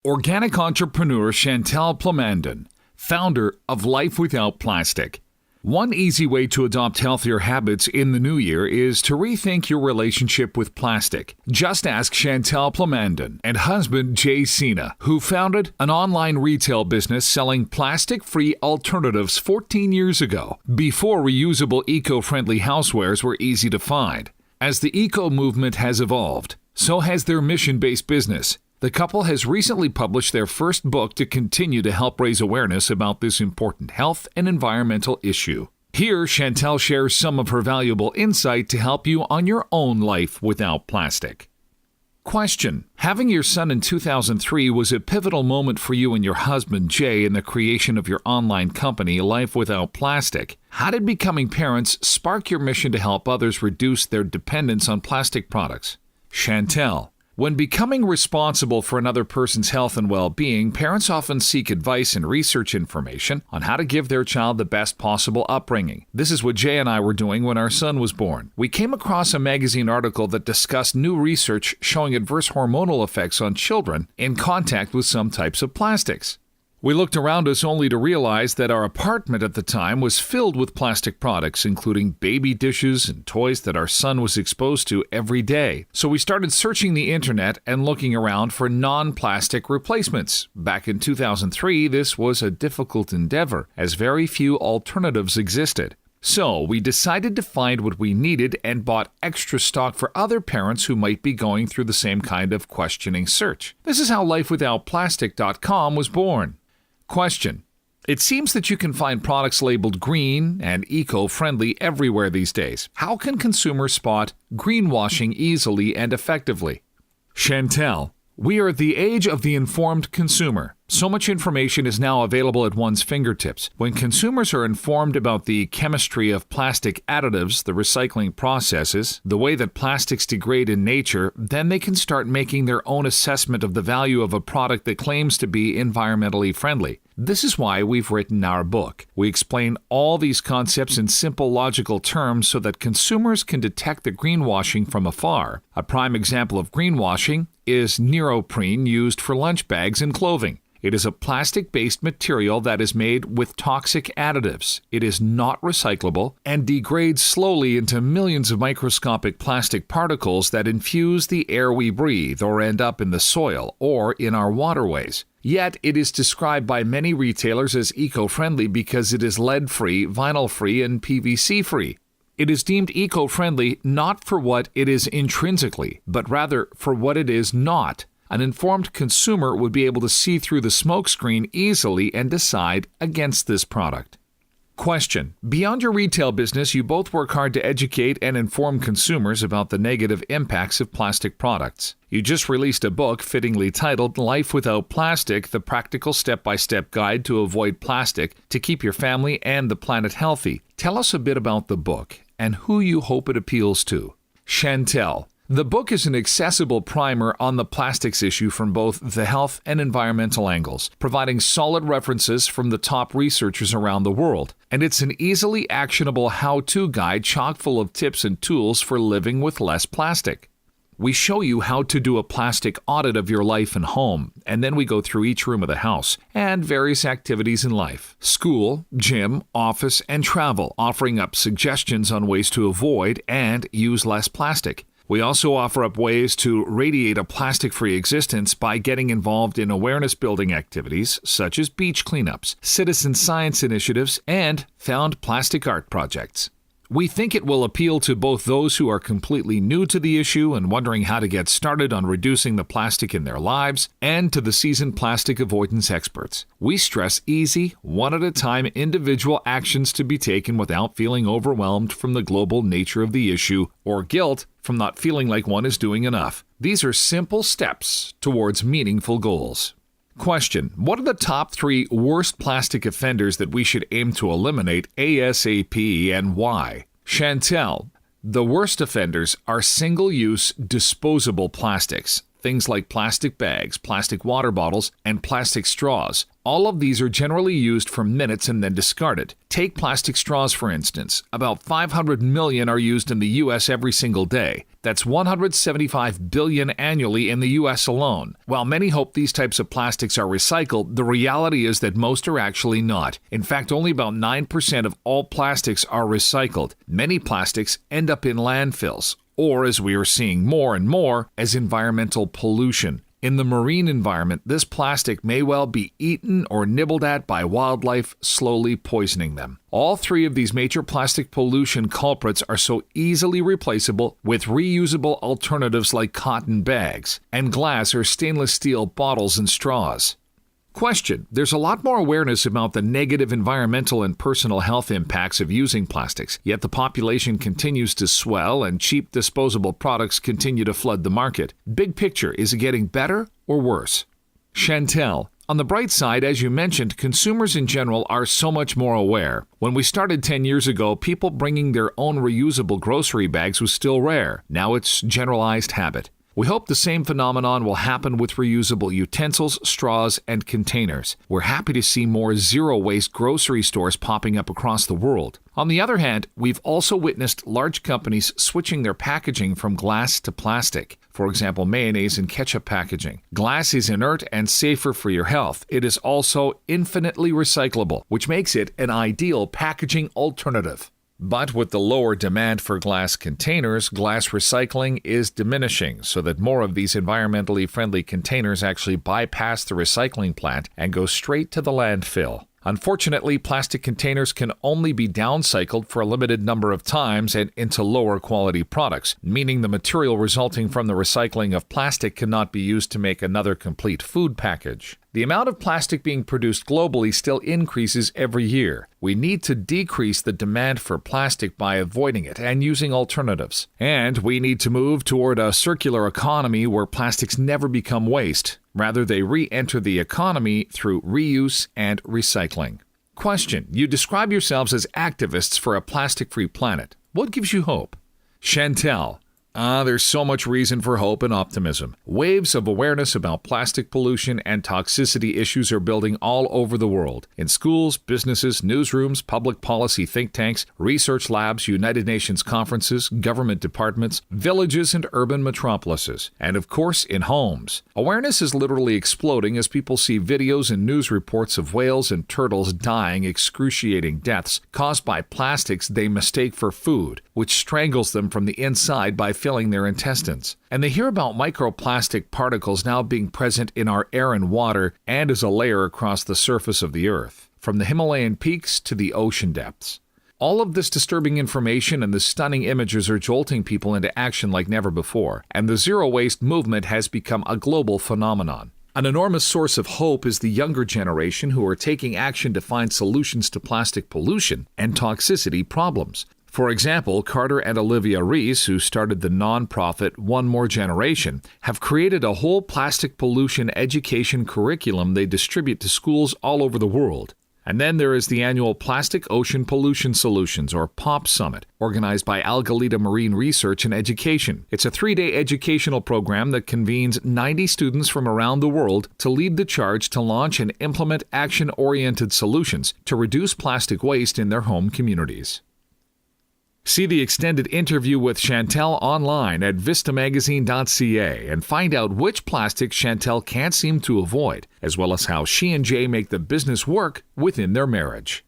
Organic entrepreneur Chantal Plamondon, founder of Life Without Plastic. One easy way to adopt healthier habits in the new year is to rethink your relationship with plastic. Just ask Chantal Plamondon and husband Jay Sinha, who founded an online retail business selling plastic-free alternatives 14 years ago, before reusable eco-friendly housewares were easy to find. As the eco movement has evolved, so has their mission-based business. The couple has recently published their first book to continue to help raise awareness about this important health and environmental issue. Here, Chantal shares some of her valuable insight to help you on your own life without plastic. Question: having your son in 2003 was a pivotal moment for you and your husband Jay in the creation of your online company, Life Without Plastic. How did becoming parents spark your mission to help others reduce their dependence on plastic products? Chantal: when becoming responsible for another person's health and well-being, parents often seek advice and research information on how to give their child the best possible upbringing. This is what Jay and I were doing when our son was born. We came across a magazine article that discussed new research showing adverse hormonal effects on children in contact with some types of plastics. We looked around us only to realize that our apartment at the time was filled with plastic products, including baby dishes and toys that our son was exposed to every day. So we started searching the internet and looking around for non-plastic replacements. Back in 2003, this was a difficult endeavor, as very few alternatives existed. So we decided to find what we needed and bought extra stock for other parents who might be going through the same kind of questioning search. This is how LifeWithoutPlastic.com was born. Question: it seems that you can find products labeled green and eco-friendly everywhere these days. How can consumers spot greenwashing easily and effectively? Chantal: we are at the age of the informed consumer. So much information is now available at one's fingertips. When consumers are informed about the chemistry of plastic additives, the recycling processes, the way that plastics degrade in nature, then they can start making their own assessment of the value of a product that claims to be environmentally friendly. This is why we've written our book. We explain all these concepts in simple, logical terms so that consumers can detect the greenwashing from afar. A prime example of greenwashing is neoprene used for lunch bags and clothing. It is a plastic-based material that is made with toxic additives. It is not recyclable and degrades slowly into millions of microscopic plastic particles that infuse the air we breathe or end up in the soil or in our waterways. Yet it is described by many retailers as eco-friendly because it is lead-free, vinyl-free, and PVC-free. It is deemed eco-friendly not for what it is intrinsically, but rather for what it is not. An informed consumer would be able to see through the smokescreen easily and decide against this product. Question: beyond your retail business, you both work hard to educate and inform consumers about the negative impacts of plastic products. You just released a book fittingly titled Life Without Plastic, the practical step-by-step guide to avoid plastic to keep your family and the planet healthy. Tell us a bit about the book and who you hope it appeals to. Chantal: the book is an accessible primer on the plastics issue from both the health and environmental angles, providing solid references from the top researchers around the world. And it's an easily actionable how-to guide chock full of tips and tools for living with less plastic. We show you how to do a plastic audit of your life and home, and then we go through each room of the house and various activities in life, school, gym, office, and travel, offering up suggestions on ways to avoid and use less plastic. We also offer up ways to radiate a plastic-free existence by getting involved in awareness-building activities such as beach cleanups, citizen science initiatives, and found plastic art projects. We think it will appeal to both those who are completely new to the issue and wondering how to get started on reducing the plastic in their lives, and to the seasoned plastic avoidance experts. We stress easy, one-at-a-time individual actions to be taken without feeling overwhelmed from the global nature of the issue or guilt from not feeling like one is doing enough. These are simple steps towards meaningful goals. Question: what are the top 3 worst plastic offenders that we should aim to eliminate ASAP and why? Chantal: the worst offenders are single-use disposable plastics. Things like plastic bags, plastic water bottles, and plastic straws. All of these are generally used for minutes and then discarded. Take plastic straws, for instance. About 500 million are used in the U.S. every single day. That's 175 billion annually in the U.S. alone. While many hope these types of plastics are recycled, the reality is that most are actually not. In fact, only about 9% of all plastics are recycled. Many plastics end up in landfills, or, as we are seeing more and more, as environmental pollution. In the marine environment, this plastic may well be eaten or nibbled at by wildlife, slowly poisoning them. All three of these major plastic pollution culprits are so easily replaceable with reusable alternatives like cotton bags and glass or stainless steel bottles and straws. Question: there's a lot more awareness about the negative environmental and personal health impacts of using plastics, yet the population continues to swell and cheap disposable products continue to flood the market. Big picture, is it getting better or worse? Chantal: on the bright side, as you mentioned, consumers in general are so much more aware. When we started 10 years ago, people bringing their own reusable grocery bags was still rare. Now it's generalized habit. We hope the same phenomenon will happen with reusable utensils, straws, and containers. We're happy to see more zero-waste grocery stores popping up across the world. On the other hand, we've also witnessed large companies switching their packaging from glass to plastic. For example, mayonnaise and ketchup packaging. Glass is inert and safer for your health. It is also infinitely recyclable, which makes it an ideal packaging alternative. But with the lower demand for glass containers, glass recycling is diminishing so that more of these environmentally friendly containers actually bypass the recycling plant and go straight to the landfill. Unfortunately, plastic containers can only be downcycled for a limited number of times and into lower quality products, meaning the material resulting from the recycling of plastic cannot be used to make another complete food package. The amount of plastic being produced globally still increases every year. We need to decrease the demand for plastic by avoiding it and using alternatives. And we need to move toward a circular economy where plastics never become waste. Rather, they re-enter the economy through reuse and recycling. Question: you describe yourselves as activists for a plastic-free planet. What gives you hope? Chantal: there's so much reason for hope and optimism. Waves of awareness about plastic pollution and toxicity issues are building all over the world. In schools, businesses, newsrooms, public policy think tanks, research labs, United Nations conferences, government departments, villages and urban metropolises, and of course in homes. Awareness is literally exploding as people see videos and news reports of whales and turtles dying excruciating deaths caused by plastics they mistake for food, which strangles them from the inside by filling their intestines. And they hear about microplastic particles now being present in our air and water and as a layer across the surface of the earth, from the Himalayan peaks to the ocean depths. All of this disturbing information and the stunning images are jolting people into action like never before, and the zero-waste movement has become a global phenomenon. An enormous source of hope is the younger generation who are taking action to find solutions to plastic pollution and toxicity problems. For example, Carter and Olivia Rees, who started the nonprofit One More Generation, have created a whole plastic pollution education curriculum they distribute to schools all over the world. And then there is the annual Plastic Ocean Pollution Solutions, or POP Summit, organized by Algalita Marine Research and Education. It's a 3-day educational program that convenes 90 students from around the world to lead the charge to launch and implement action-oriented solutions to reduce plastic waste in their home communities. See the extended interview with Chantal online at VistaMagazine.ca and find out which plastics Chantal can't seem to avoid, as well as how she and Jay make the business work within their marriage.